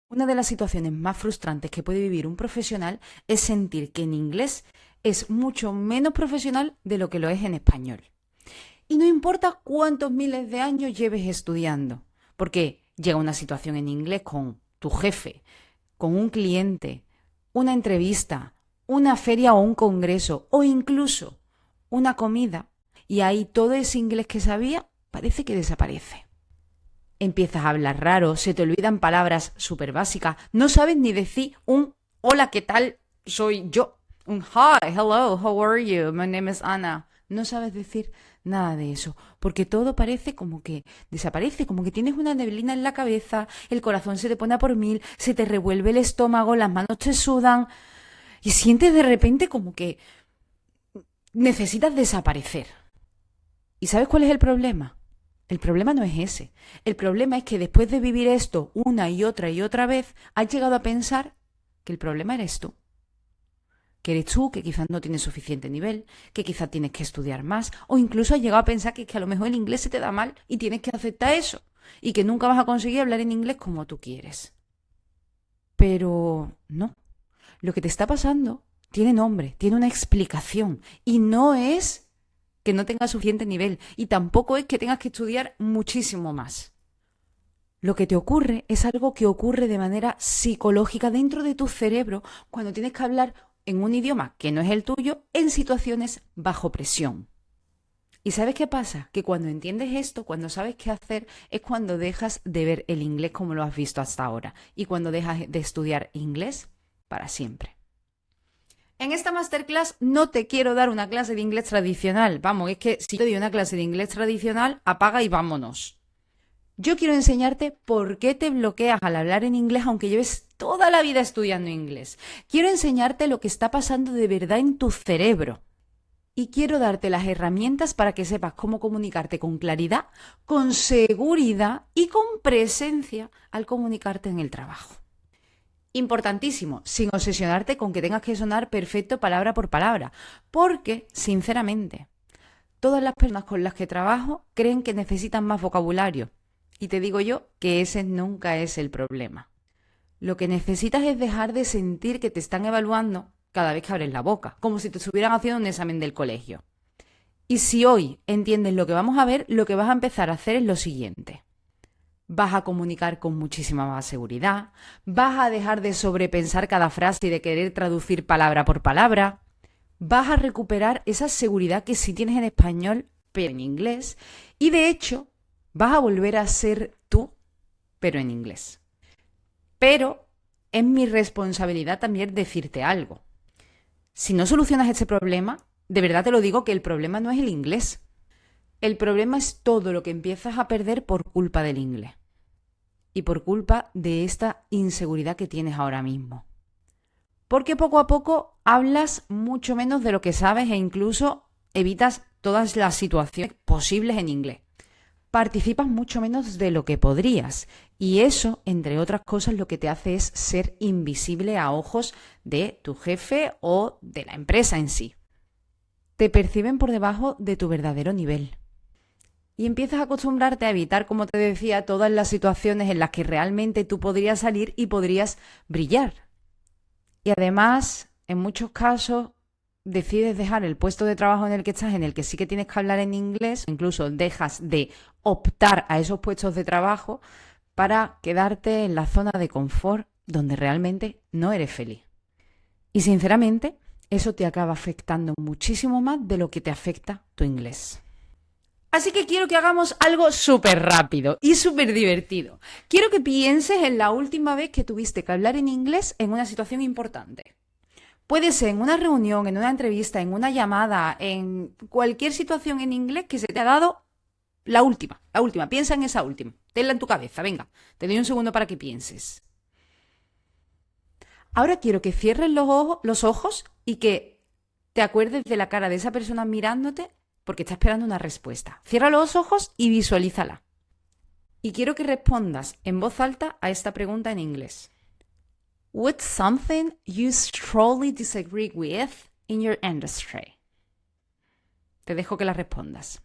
Una de las situaciones más frustrantes que puede vivir un profesional es sentir que en inglés es mucho menos profesional de lo que lo es en español. Y no importa cuántos miles de años lleves estudiando, porque llega una situación en inglés con tu jefe, con un cliente, una entrevista, una feria o un congreso, o incluso una comida, y ahí todo ese inglés que sabía parece que desaparece. Empiezas a hablar raro, se te olvidan palabras súper básicas, no sabes ni decir un hola, ¿qué tal? Soy yo. Un hi, hello, how are you? My name is Anna. No sabes decir nada de eso, porque todo parece como que desaparece, como que tienes una neblina en la cabeza, el corazón se te pone a por mil, se te revuelve el estómago, las manos te sudan y sientes de repente como que necesitas desaparecer. ¿Y sabes cuál es el problema? El problema no es ese. El problema es que después de vivir esto una y otra vez, has llegado a pensar que el problema eres tú. Que eres tú, que quizás no tienes suficiente nivel, que quizás tienes que estudiar más, o incluso has llegado a pensar que a lo mejor el inglés se te da mal y tienes que aceptar eso, y que nunca vas a conseguir hablar en inglés como tú quieres. Pero no, lo que te está pasando tiene nombre, tiene una explicación, y no es que no tengas suficiente nivel, y tampoco es que tengas que estudiar muchísimo más. Lo que te ocurre es algo que ocurre de manera psicológica dentro de tu cerebro cuando tienes que hablar en un idioma que no es el tuyo en situaciones bajo presión. ¿Y sabes qué pasa? Que cuando entiendes esto, cuando sabes qué hacer, es cuando dejas de ver el inglés como lo has visto hasta ahora y cuando dejas de estudiar inglés para siempre. En esta masterclass no te quiero dar una clase de inglés tradicional. Vamos, es que si te doy una clase de inglés tradicional, apaga y vámonos. Yo quiero enseñarte por qué te bloqueas al hablar en inglés aunque lleves toda la vida estudiando inglés. Quiero enseñarte lo que está pasando de verdad en tu cerebro. Y quiero darte las herramientas para que sepas cómo comunicarte con claridad, con seguridad y con presencia al comunicarte en el trabajo. Importantísimo, sin obsesionarte con que tengas que sonar perfecto palabra por palabra, porque, sinceramente, todas las personas con las que trabajo creen que necesitan más vocabulario. Y te digo yo que ese nunca es el problema. Lo que necesitas es dejar de sentir que te están evaluando cada vez que abres la boca, como si te estuvieran haciendo un examen del colegio. Y si hoy entiendes lo que vamos a ver, lo que vas a empezar a hacer es lo siguiente. Vas a comunicar con muchísima más seguridad, vas a dejar de sobrepensar cada frase y de querer traducir palabra por palabra, vas a recuperar esa seguridad que sí tienes en español, pero en inglés, y de hecho vas a volver a ser tú, pero en inglés. Pero es mi responsabilidad también decirte algo. Si no solucionas este problema, de verdad te lo digo que el problema no es el inglés. El problema es todo lo que empiezas a perder por culpa del inglés y por culpa de esta inseguridad que tienes ahora mismo. Porque poco a poco hablas mucho menos de lo que sabes e incluso evitas todas las situaciones posibles en inglés. Participas mucho menos de lo que podrías y eso, entre otras cosas, lo que te hace es ser invisible a ojos de tu jefe o de la empresa en sí. Te perciben por debajo de tu verdadero nivel. Y empiezas a acostumbrarte a evitar, como te decía, todas las situaciones en las que realmente tú podrías salir y podrías brillar. Y además, en muchos casos, decides dejar el puesto de trabajo en el que estás, en el que sí que tienes que hablar en inglés, incluso dejas de optar a esos puestos de trabajo para quedarte en la zona de confort donde realmente no eres feliz. Y sinceramente, eso te acaba afectando muchísimo más de lo que te afecta tu inglés. Así que quiero que hagamos algo súper rápido y súper divertido. Quiero que pienses en la última vez que tuviste que hablar en inglés en una situación importante. Puede ser en una reunión, en una entrevista, en una llamada, en cualquier situación en inglés que se te ha dado la última, la última. Piensa en esa última. Tenla en tu cabeza, venga. Te doy un segundo para que pienses. Ahora quiero que cierres los ojos y que te acuerdes de la cara de esa persona mirándote porque está esperando una respuesta. Cierra los ojos y visualízala. Y quiero que respondas en voz alta a esta pregunta en inglés. What's something you strongly disagree with in your industry? Te dejo que la respondas.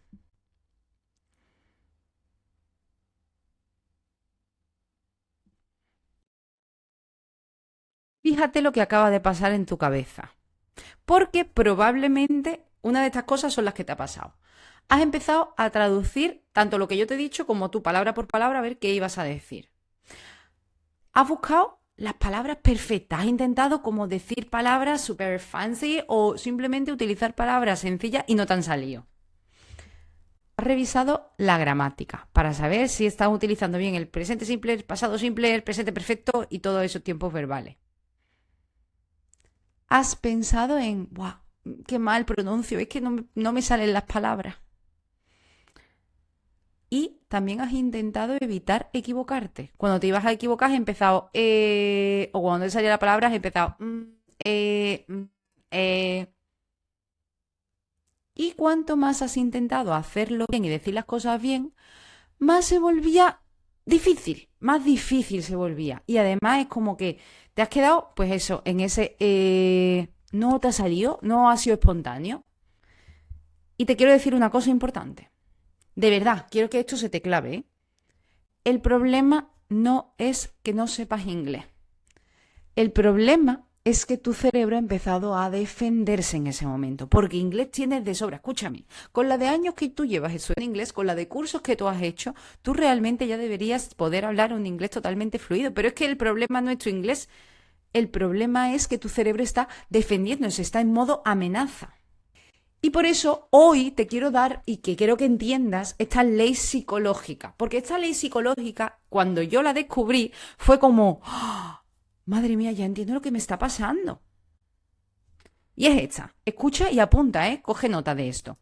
fíjate lo que acaba de pasar en tu cabeza. Porque probablemente una de estas cosas son las que te ha pasado. Has empezado a traducir tanto lo que yo te he dicho como tú palabra por palabra a ver qué ibas a decir. Has buscado las palabras perfectas, has intentado como decir palabras super fancy o simplemente utilizar palabras sencillas y no te han salido. Has revisado la gramática para saber si estás utilizando bien el presente simple, el pasado simple, el presente perfecto y todos esos tiempos verbales. Has pensado en, ¡buah! Qué mal pronuncio, es que no me salen las palabras. Y también has intentado evitar equivocarte. Cuando te ibas a equivocar has empezado, o cuando te salía la palabra has empezado, Y cuanto más has intentado hacerlo bien y decir las cosas bien, más se volvía difícil, más difícil se volvía. Y además es como que te has quedado, pues eso, en ese, no te ha salido, no ha sido espontáneo. Y te quiero decir una cosa importante. De verdad, quiero que esto se te clave, ¿eh? El problema no es que no sepas inglés. El problema es que tu cerebro ha empezado a defenderse en ese momento, porque inglés tienes de sobra. Escúchame, con la de años que tú llevas estudiando inglés, con la de cursos que tú has hecho, tú realmente ya deberías poder hablar un inglés totalmente fluido. Pero es que el problema no es tu inglés, el problema es que tu cerebro está defendiéndose, está en modo amenaza. Y por eso hoy te quiero dar, y que quiero que entiendas, esta ley psicológica. Porque esta ley psicológica, cuando yo la descubrí, fue como, ¡oh! Madre mía, ya entiendo lo que me está pasando. Y es esta. Escucha y apunta, ¿eh? Coge nota de esto.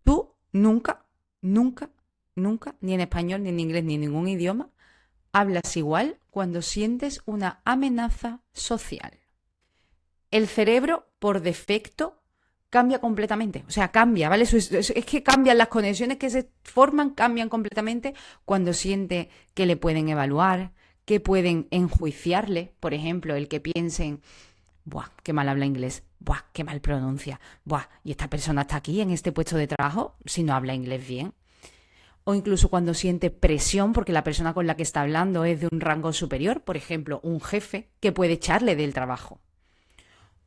Tú nunca, nunca, nunca, ni en español, ni en inglés, ni en ningún idioma, hablas igual cuando sientes una amenaza social. El cerebro, por defecto, cambia completamente. O sea, cambia, ¿vale? Es que cambian las conexiones que se forman, cambian completamente cuando siente que le pueden evaluar, que pueden enjuiciarle. Por ejemplo, el que piensen, ¡buah, qué mal habla inglés! ¡Buah, qué mal pronuncia! ¡Buah, y esta persona está aquí en este puesto de trabajo si no habla inglés bien! O incluso cuando siente presión porque la persona con la que está hablando es de un rango superior, por ejemplo, un jefe que puede echarle del trabajo.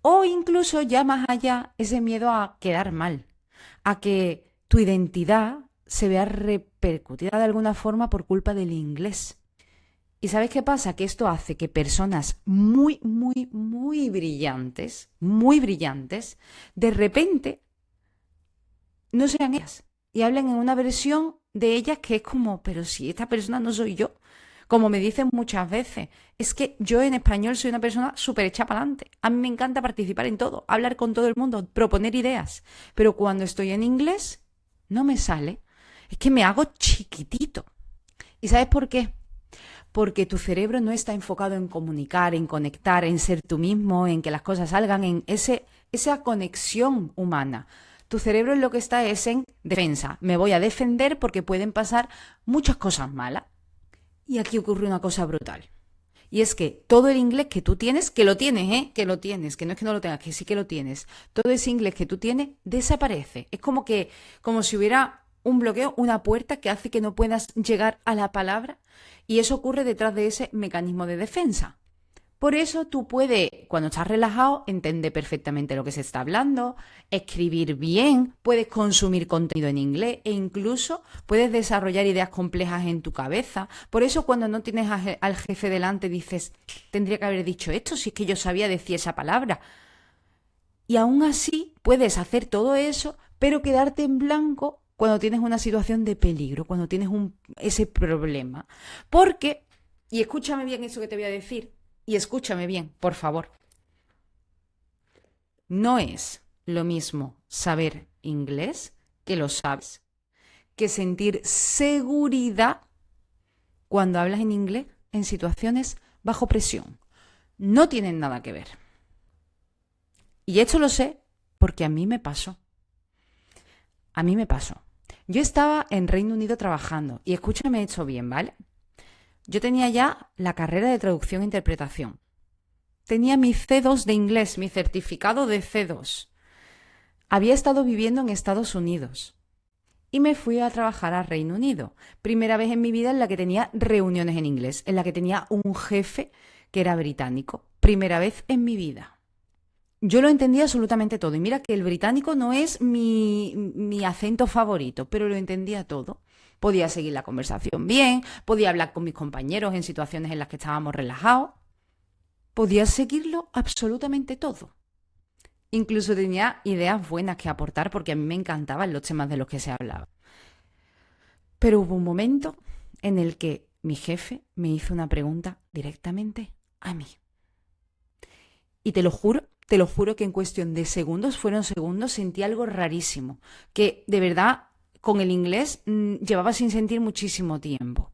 O incluso ya más allá, ese miedo a quedar mal, a que tu identidad se vea repercutida de alguna forma por culpa del inglés. ¿Y sabes qué pasa? Que esto hace que personas muy, muy, muy brillantes, de repente no sean ellas y hablen en una versión de ellas que es como, pero si esta persona no soy yo. Como me dicen muchas veces, es que yo en español soy una persona súper hecha para adelante. A mí me encanta participar en todo, hablar con todo el mundo, proponer ideas. Pero cuando estoy en inglés, no me sale. Es que me hago chiquitito. ¿Y sabes por qué? Porque tu cerebro no está enfocado en comunicar, en conectar, en ser tú mismo, en que las cosas salgan, en esa conexión humana. Tu cerebro lo que está es en defensa. Me voy a defender porque pueden pasar muchas cosas malas. Y aquí ocurre una cosa brutal. Y es que todo el inglés que tú tienes, que lo tienes, que lo tienes, que no es que no lo tengas, que sí que lo tienes, todo ese inglés que tú tienes desaparece. Es como si hubiera un bloqueo, una puerta que hace que no puedas llegar a la palabra. Y eso ocurre detrás de ese mecanismo de defensa. Por eso tú puedes, cuando estás relajado, entender perfectamente lo que se está hablando, escribir bien, puedes consumir contenido en inglés e incluso puedes desarrollar ideas complejas en tu cabeza. Por eso cuando no tienes al jefe delante dices, tendría que haber dicho esto si es que yo sabía decir esa palabra. Y aún así puedes hacer todo eso, pero quedarte en blanco cuando tienes una situación de peligro, cuando tienes ese problema. Porque, y escúchame bien eso que te voy a decir, y escúchame bien, por favor. No es lo mismo saber inglés, que lo sabes, que sentir seguridad cuando hablas en inglés en situaciones bajo presión. No tienen nada que ver. Y esto lo sé porque a mí me pasó. A mí me pasó. Yo estaba en Reino Unido trabajando y escúchame esto bien, ¿vale? Yo tenía ya la carrera de traducción e interpretación. Tenía mi C2 de inglés, mi certificado de C2. Había estado viviendo en Estados Unidos y me fui a trabajar a Reino Unido. Primera vez en mi vida en la que tenía reuniones en inglés, en la que tenía un jefe que era británico. Primera vez en mi vida. Yo lo entendía absolutamente todo. Y mira que el británico no es mi acento favorito, pero lo entendía todo. Podía seguir la conversación bien, podía hablar con mis compañeros en situaciones en las que estábamos relajados. Podía seguirlo absolutamente todo. Incluso tenía ideas buenas que aportar porque a mí me encantaban los temas de los que se hablaba. Pero hubo un momento en el que mi jefe me hizo una pregunta directamente a mí. Y te lo juro que en cuestión de segundos, fueron segundos, sentí algo rarísimo, que de verdad con el inglés llevaba sin sentir muchísimo tiempo.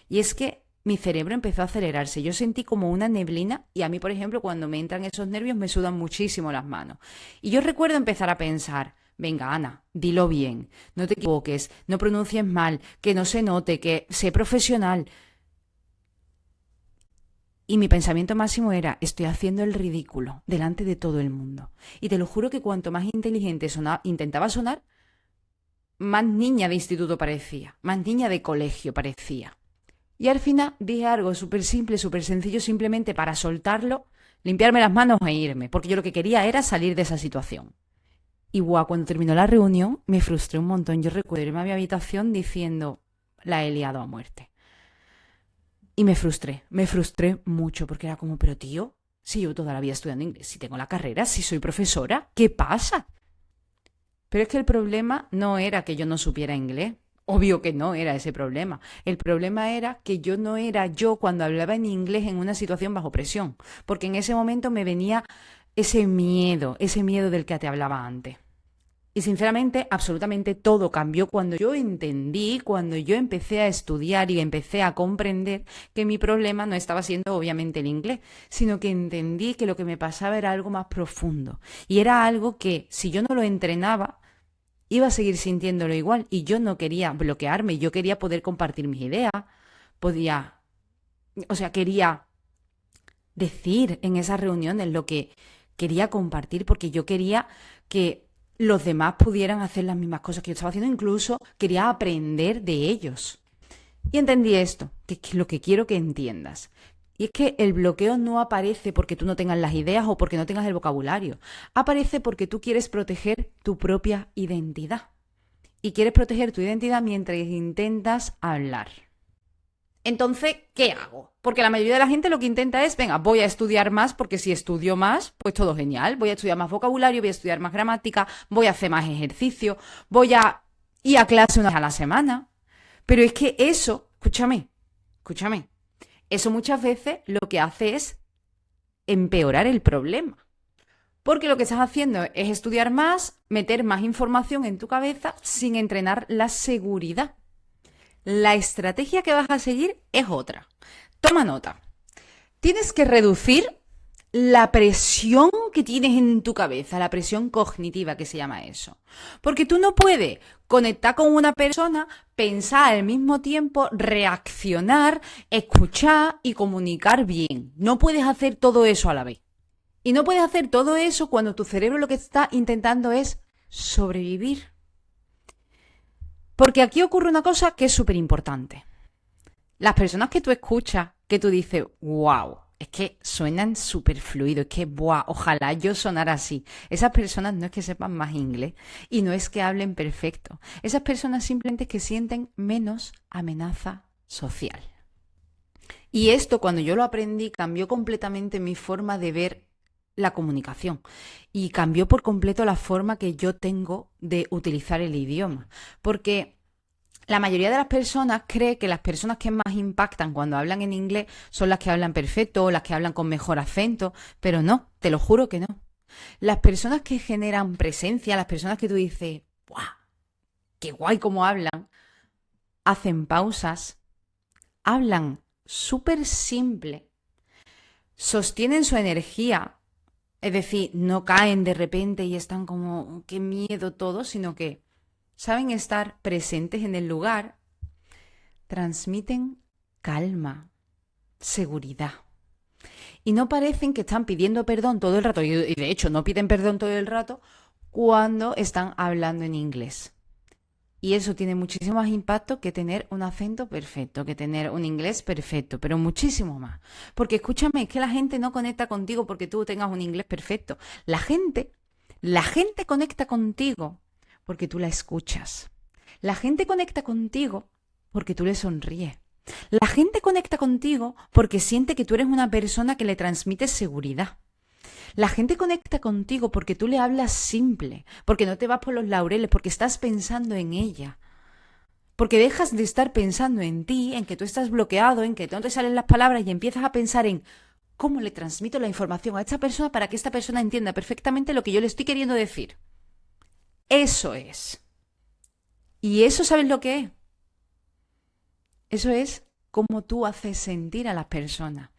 Y es que mi cerebro empezó a acelerarse. Yo sentí como una neblina y a mí, por ejemplo, cuando me entran esos nervios me sudan muchísimo las manos. Y yo recuerdo empezar a pensar, venga, Ana, dilo bien, no te equivoques, no pronuncies mal, que no se note, que sé profesional. Y mi pensamiento máximo era, estoy haciendo el ridículo delante de todo el mundo. Y te lo juro que cuanto más inteligente intentaba sonar, más niña de instituto parecía, más niña de colegio parecía. Y al final dije algo súper simple, súper sencillo, simplemente para soltarlo, limpiarme las manos e irme, porque yo lo que quería era salir de esa situación. Y cuando terminó la reunión me frustré un montón. Yo recuerdo irme a mi habitación diciendo, la he liado a muerte. Y me frustré mucho, porque era como, pero tío, si yo toda la vida estudiando inglés, si tengo la carrera, si soy profesora, ¿qué pasa? Pero es que el problema no era que yo no supiera inglés. Obvio que no era ese problema. El problema era que yo no era yo cuando hablaba en inglés en una situación bajo presión. Porque en ese momento me venía ese miedo del que te hablaba antes. Y sinceramente, absolutamente todo cambió cuando yo entendí, cuando yo empecé a estudiar y empecé a comprender que mi problema no estaba siendo obviamente el inglés, sino que entendí que lo que me pasaba era algo más profundo. Y era algo que, si yo no lo entrenaba, iba a seguir sintiéndolo igual. Y yo no quería bloquearme, yo quería poder compartir mis ideas, quería decir en esas reuniones lo que quería compartir, porque yo quería que los demás pudieran hacer las mismas cosas que yo estaba haciendo, incluso quería aprender de ellos. Y entendí esto, que es lo que quiero que entiendas. Y es que el bloqueo no aparece porque tú no tengas las ideas o porque no tengas el vocabulario. Aparece porque tú quieres proteger tu propia identidad. Y quieres proteger tu identidad mientras intentas hablar. Entonces, ¿qué hago? Porque la mayoría de la gente lo que intenta es, venga, voy a estudiar más, porque si estudio más, pues todo genial. Voy a estudiar más vocabulario, voy a estudiar más gramática, voy a hacer más ejercicio, voy a ir a clase una vez a la semana. Pero es que eso, escúchame, eso muchas veces lo que hace es empeorar el problema. Porque lo que estás haciendo es estudiar más, meter más información en tu cabeza sin entrenar la seguridad. La estrategia que vas a seguir es otra. Toma nota. Tienes que reducir la presión que tienes en tu cabeza, la presión cognitiva que se llama eso. Porque tú no puedes conectar con una persona, pensar al mismo tiempo, reaccionar, escuchar y comunicar bien. No puedes hacer todo eso a la vez. Y no puedes hacer todo eso cuando tu cerebro lo que está intentando es sobrevivir. Porque aquí ocurre una cosa que es súper importante. Las personas que tú escuchas, que tú dices, wow, es que suenan súper fluido, es que, wow, ojalá yo sonara así. Esas personas no es que sepan más inglés y no es que hablen perfecto. Esas personas simplemente es que sienten menos amenaza social. Y esto, cuando yo lo aprendí, cambió completamente mi forma de ver la comunicación y cambió por completo la forma que yo tengo de utilizar el idioma, porque la mayoría de las personas cree que las personas que más impactan cuando hablan en inglés son las que hablan perfecto o las que hablan con mejor acento, pero no, te lo juro que no. Las personas que generan presencia, las personas que tú dices, ¡guau! ¡Qué guay cómo hablan! Hacen pausas, hablan súper simple, sostienen su energía. Es decir, no caen de repente y están como, qué miedo todo, sino que saben estar presentes en el lugar, transmiten calma, seguridad. Y no parecen que están pidiendo perdón todo el rato, y de hecho no piden perdón todo el rato cuando están hablando en inglés. Y eso tiene muchísimo más impacto que tener un acento perfecto, que tener un inglés perfecto, pero muchísimo más. Porque escúchame, es que la gente no conecta contigo porque tú tengas un inglés perfecto. La gente, la gente conecta contigo porque tú la escuchas. La gente conecta contigo porque tú le sonríes. La gente conecta contigo porque siente que tú eres una persona que le transmite seguridad. La gente conecta contigo porque tú le hablas simple, porque no te vas por los laureles, porque estás pensando en ella. Porque dejas de estar pensando en ti, en que tú estás bloqueado, en que no te salen las palabras y empiezas a pensar en cómo le transmito la información a esta persona para que esta persona entienda perfectamente lo que yo le estoy queriendo decir. Eso es. ¿Y eso sabes lo que es? Eso es cómo tú haces sentir a las personas.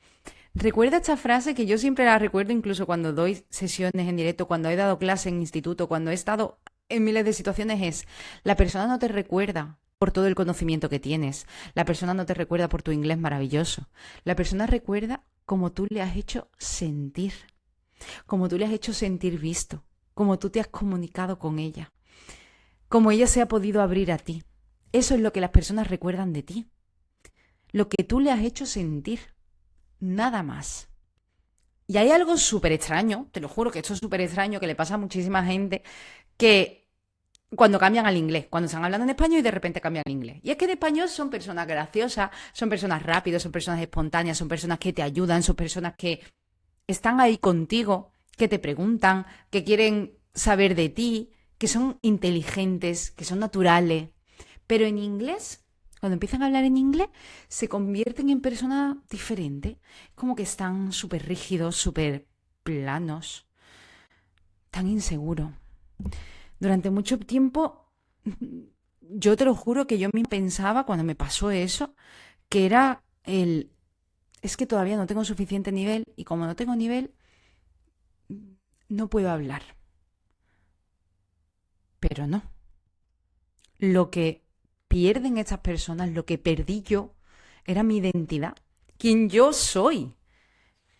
Recuerda esta frase que yo siempre la recuerdo incluso cuando doy sesiones en directo, cuando he dado clase en instituto, cuando he estado en miles de situaciones es, la persona no te recuerda por todo el conocimiento que tienes, la persona no te recuerda por tu inglés maravilloso, la persona recuerda cómo tú le has hecho sentir, cómo tú le has hecho sentir visto, cómo tú te has comunicado con ella, cómo ella se ha podido abrir a ti. Eso es lo que las personas recuerdan de ti, lo que tú le has hecho sentir. Nada más. Y hay algo súper extraño, te lo juro que esto es súper extraño, que le pasa a muchísima gente, que cuando cambian al inglés, cuando están hablando en español y de repente cambian al inglés. Y es que en español son personas graciosas, son personas rápidas, son personas espontáneas, son personas que te ayudan, son personas que están ahí contigo, que te preguntan, que quieren saber de ti, que son inteligentes, que son naturales. Pero en inglés, cuando empiezan a hablar en inglés, se convierten en personas diferentes. Como que están súper rígidos, súper planos, tan inseguros. Durante mucho tiempo, yo te lo juro que yo me pensaba, cuando me pasó eso, que era el... Es que todavía no tengo suficiente nivel y como no tengo nivel, no puedo hablar. Pero no. Lo que pierden estas personas, lo que perdí yo, era mi identidad, quién yo soy.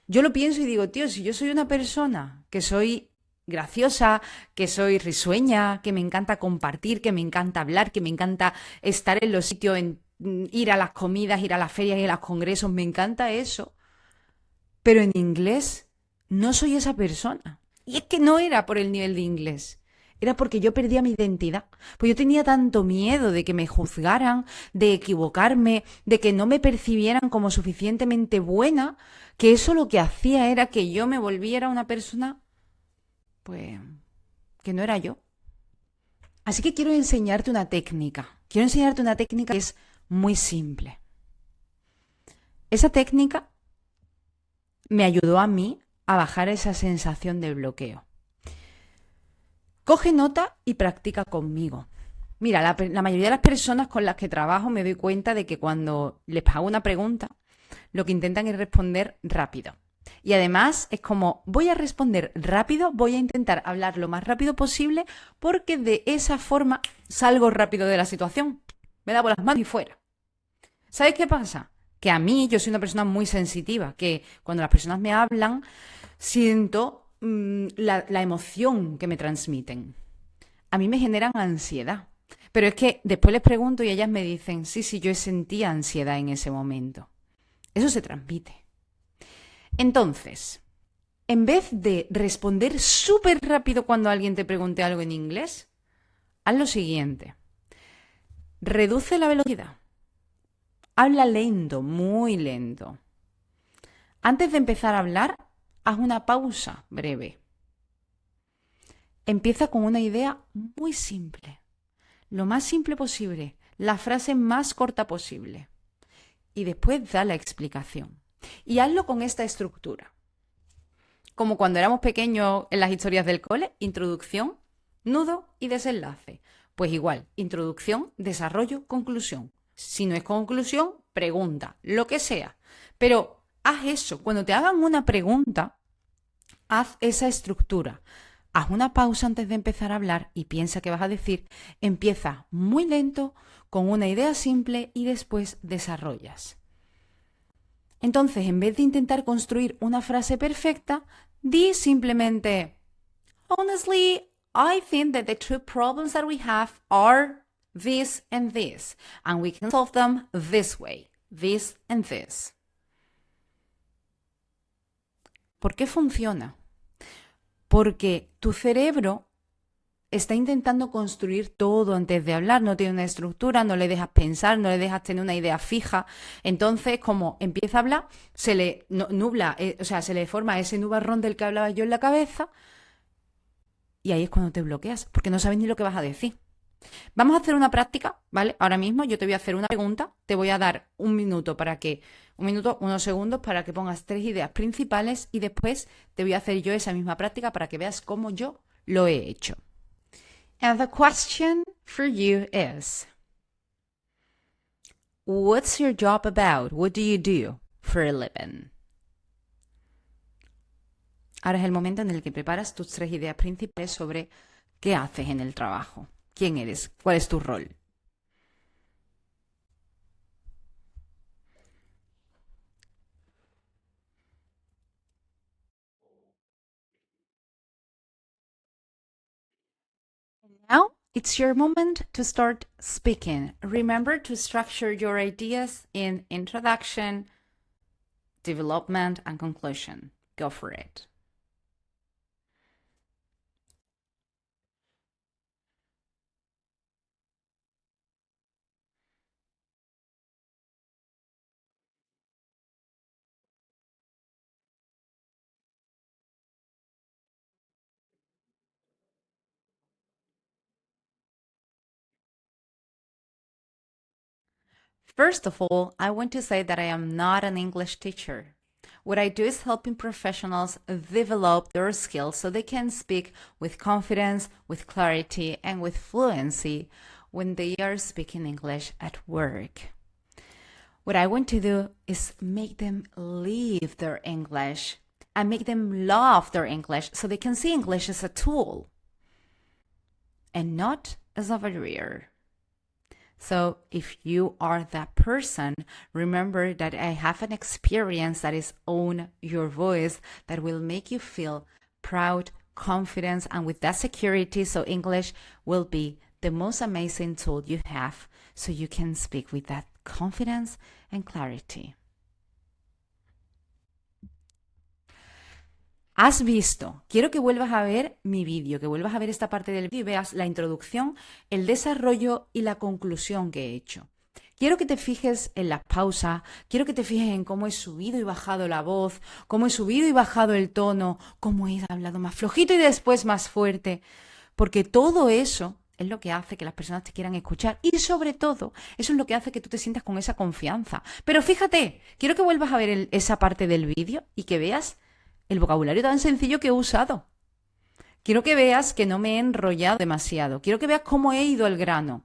Yo lo pienso y digo, tío, si yo soy una persona que soy graciosa, que soy risueña, que me encanta compartir, que me encanta hablar, que me encanta estar en los sitios, ir a las comidas, ir a las ferias, ir a los congresos, me encanta eso. Pero en inglés no soy esa persona. Y es que no era por el nivel de inglés. Era porque yo perdía mi identidad. Pues yo tenía tanto miedo de que me juzgaran, de equivocarme, de que no me percibieran como suficientemente buena, que eso lo que hacía era que yo me volviera una persona, pues, que no era yo. Así que quiero enseñarte una técnica. Quiero enseñarte una técnica que es muy simple. Esa técnica me ayudó a mí a bajar esa sensación de bloqueo. Coge nota y practica conmigo. Mira, la mayoría de las personas con las que trabajo me doy cuenta de que cuando les hago una pregunta, lo que intentan es responder rápido. Y además es como, voy a responder rápido, voy a intentar hablar lo más rápido posible porque de esa forma salgo rápido de la situación. Me lavo las manos y fuera. ¿Sabes qué pasa? Que a mí, yo soy una persona muy sensitiva, que cuando las personas me hablan, siento la emoción que me transmiten. A mí me generan ansiedad. Pero es que después les pregunto y ellas me dicen, sí, yo sentía ansiedad en ese momento. Eso se transmite. Entonces, en vez de responder súper rápido cuando alguien te pregunte algo en inglés, haz lo siguiente. Reduce la velocidad. Habla lento, muy lento. Antes de empezar a hablar, haz una pausa breve. Empieza con una idea muy simple, lo más simple posible, la frase más corta posible. Y después da la explicación. Y hazlo con esta estructura. Como cuando éramos pequeños en las historias del cole, introducción, nudo y desenlace. Pues igual, introducción, desarrollo, conclusión. Si no es conclusión, pregunta, lo que sea. Pero haz eso. Cuando te hagan una pregunta, haz esa estructura. Haz una pausa antes de empezar a hablar y piensa qué vas a decir. Empieza muy lento, con una idea simple y después desarrollas. Entonces, en vez de intentar construir una frase perfecta, di simplemente, Honestly, I think that the true problems that we have are... this and this, and we can solve them this way, this and this. ¿Por qué funciona? Porque tu cerebro está intentando construir todo antes de hablar, no tiene una estructura, no le dejas pensar, no le dejas tener una idea fija. Entonces, como empieza a hablar, se le nubla, se le forma ese nubarrón del que hablaba yo en la cabeza, y ahí es cuando te bloqueas, porque no sabes ni lo que vas a decir. Vamos a hacer una práctica, ¿vale? Ahora mismo yo te voy a hacer una pregunta, te voy a dar unos segundos para que pongas 3 ideas principales y después te voy a hacer yo esa misma práctica para que veas cómo yo lo he hecho. And the question for you is, what's your job about? What do you do for a living? Ahora es el momento en el que preparas tus 3 ideas principales sobre qué haces en el trabajo, quién eres, cuál es tu rol. Now it's your moment to start speaking. Remember to structure your ideas in introduction, development, and conclusion. Go for it. First of all, I want to say that I am not an English teacher. What I do is helping professionals develop their skills so they can speak with confidence, with clarity, and with fluency when they are speaking English at work. What I want to do is make them live their English and make them love their English so they can see English as a tool and not as a barrier. So if you are that person, remember that I have an experience that is Own Your Voice that will make you feel proud, confident, and with that security, so English will be the most amazing tool you have so you can speak with that confidence and clarity. Has visto, quiero que vuelvas a ver mi vídeo, que vuelvas a ver esta parte del vídeo y veas la introducción, el desarrollo y la conclusión que he hecho. Quiero que te fijes en las pausas, quiero que te fijes en cómo he subido y bajado la voz, cómo he subido y bajado el tono, cómo he hablado más flojito y después más fuerte, porque todo eso es lo que hace que las personas te quieran escuchar y sobre todo eso es lo que hace que tú te sientas con esa confianza. Pero fíjate, quiero que vuelvas a ver esa parte del vídeo y que veas el vocabulario tan sencillo que he usado. Quiero que veas que no me he enrollado demasiado. Quiero que veas cómo he ido al grano.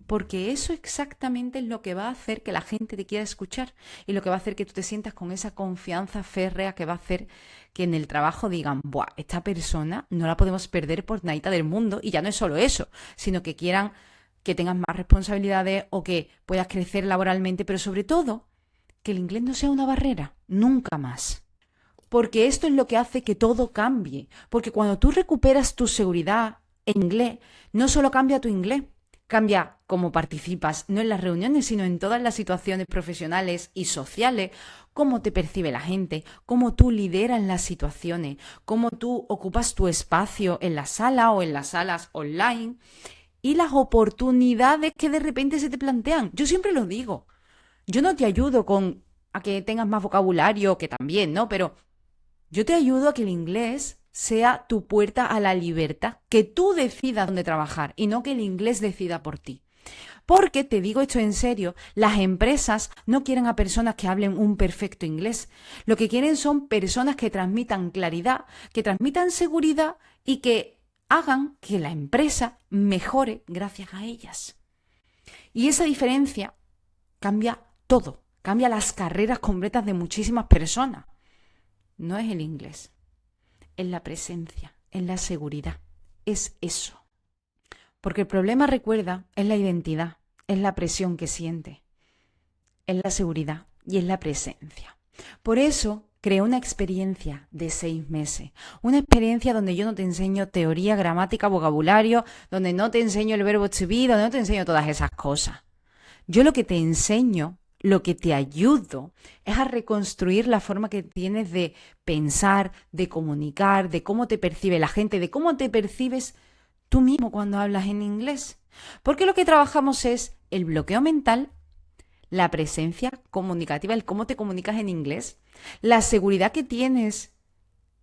Porque eso exactamente es lo que va a hacer que la gente te quiera escuchar y lo que va a hacer que tú te sientas con esa confianza férrea que va a hacer que en el trabajo digan, ¡buah! Esta persona no la podemos perder por nadita del mundo. Y ya no es solo eso, sino que quieran que tengas más responsabilidades o que puedas crecer laboralmente, pero sobre todo que el inglés no sea una barrera, nunca más. Porque esto es lo que hace que todo cambie. Porque cuando tú recuperas tu seguridad en inglés, no solo cambia tu inglés, cambia cómo participas, no en las reuniones, sino en todas las situaciones profesionales y sociales, cómo te percibe la gente, cómo tú lideras las situaciones, cómo tú ocupas tu espacio en la sala o en las salas online y las oportunidades que de repente se te plantean. Yo siempre lo digo, yo no te ayudo a que tengas más vocabulario, que también, ¿no? Pero yo te ayudo a que el inglés sea tu puerta a la libertad, que tú decidas dónde trabajar y no que el inglés decida por ti. Porque, te digo esto en serio, las empresas no quieren a personas que hablen un perfecto inglés. Lo que quieren son personas que transmitan claridad, que transmitan seguridad y que hagan que la empresa mejore gracias a ellas. Y esa diferencia cambia todo, cambia las carreras completas de muchísimas personas. No es el inglés, es la presencia, es la seguridad, es eso. Porque el problema, recuerda, es la identidad, es la presión que siente, es la seguridad y es la presencia. Por eso creé una experiencia de 6 meses. Una experiencia donde yo no te enseño teoría, gramática, vocabulario, donde no te enseño el verbo to be, donde no te enseño todas esas cosas. Yo lo que te enseño, lo que te ayudo, es a reconstruir la forma que tienes de pensar, de comunicar, de cómo te percibe la gente, de cómo te percibes tú mismo cuando hablas en inglés. Porque lo que trabajamos es el bloqueo mental, la presencia comunicativa, el cómo te comunicas en inglés, la seguridad que tienes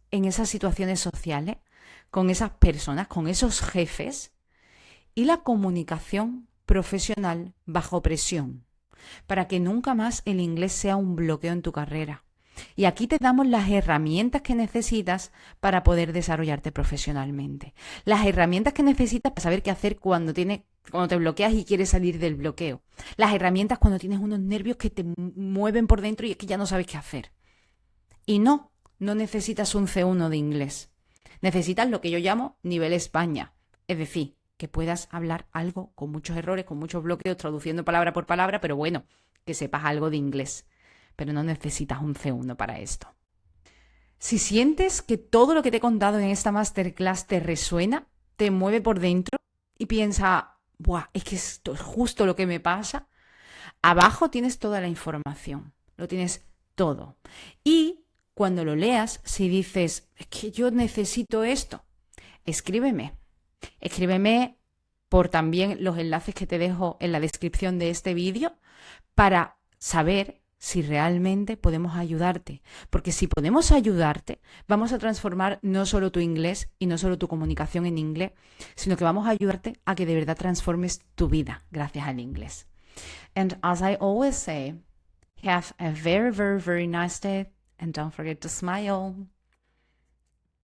en esas situaciones sociales, con esas personas, con esos jefes, y la comunicación profesional bajo presión, para que nunca más el inglés sea un bloqueo en tu carrera. Y aquí te damos las herramientas que necesitas para poder desarrollarte profesionalmente. Las herramientas que necesitas para saber qué hacer cuando te bloqueas y quieres salir del bloqueo. Las herramientas cuando tienes unos nervios que te mueven por dentro y es que ya no sabes qué hacer. Y no necesitas un C1 de inglés. Necesitas lo que yo llamo nivel España. Es decir, que puedas hablar algo con muchos errores, con muchos bloqueos, traduciendo palabra por palabra, pero bueno, que sepas algo de inglés. Pero no necesitas un C1 para esto. Si sientes que todo lo que te he contado en esta masterclass te resuena, te mueve por dentro y piensa, ¡buah! Es que esto es justo lo que me pasa. Abajo tienes toda la información, lo tienes todo. Y cuando lo leas, si dices, es que yo necesito esto, escríbeme. Escríbeme por también los enlaces que te dejo en la descripción de este vídeo para saber si realmente podemos ayudarte. Porque si podemos ayudarte, vamos a transformar no solo tu inglés y no solo tu comunicación en inglés, sino que vamos a ayudarte a que de verdad transformes tu vida gracias al inglés. And as I always say, have a very, very, very nice day and don't forget to smile.